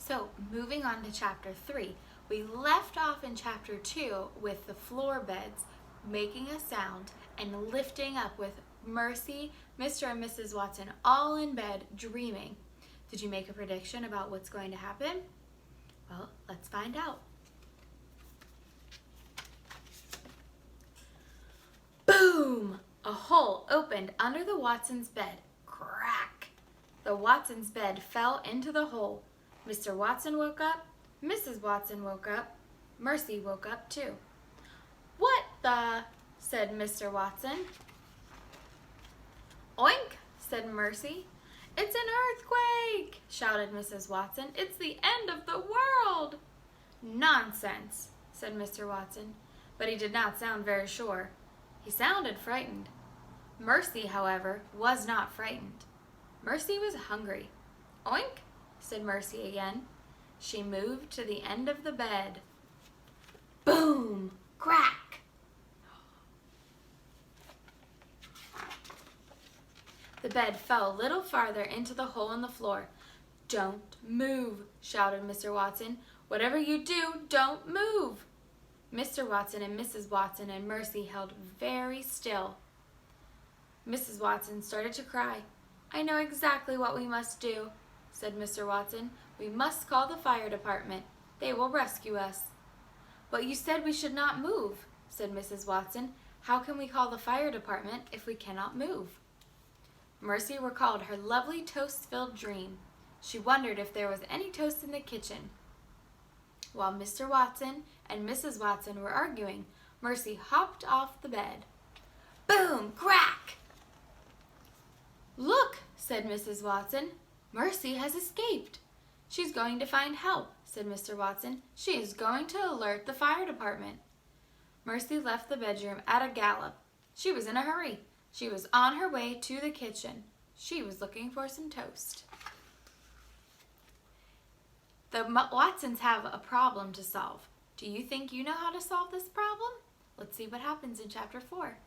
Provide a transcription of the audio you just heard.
So moving on to chapter 3, we left off in chapter 2 with the floor beds making a sound and lifting up with Mercy, Mr. and Mrs. Watson all in bed dreaming. Did you make a prediction about what's going to happen? Well, let's find out. Boom! A hole opened under the Watsons' bed. Crack! The Watsons' bed fell into the hole. Mr. Watson woke up. Mrs. Watson woke up. Mercy woke up too. "What the?" said Mr. Watson. "Oink!" said Mercy. "It's an earthquake!" shouted Mrs. Watson. "It's the end of the world!" "Nonsense!" said Mr. Watson, but he did not sound very sure. He sounded frightened. Mercy, however, was not frightened. Mercy was hungry. "Oink!" said Mercy again. She moved to the end of the bed. Boom! Crack! The bed fell a little farther into the hole in the floor. "Don't move," shouted Mr. Watson. "Whatever you do, don't move." Mr. Watson and Mrs. Watson and Mercy held very still. Mrs. Watson started to cry. "I know exactly what we must do," said Mr. Watson. "We must call the fire department. They will rescue us." "But you said we should not move," said Mrs. Watson. "How can we call the fire department if we cannot move?" Mercy recalled her lovely toast-filled dream. She wondered if there was any toast in the kitchen. While Mr. Watson and Mrs. Watson were arguing, Mercy hopped off the bed. Boom! Crack! "Look," said Mrs. Watson. "Mercy has escaped." "She's going to find help," said Mr. Watson. "She is going to alert the fire department." Mercy left the bedroom at a gallop. She was in a hurry. She was on her way to the kitchen. She was looking for some toast. The Watsons have a problem to solve. Do you think you know how to solve this problem? Let's see what happens in chapter 4.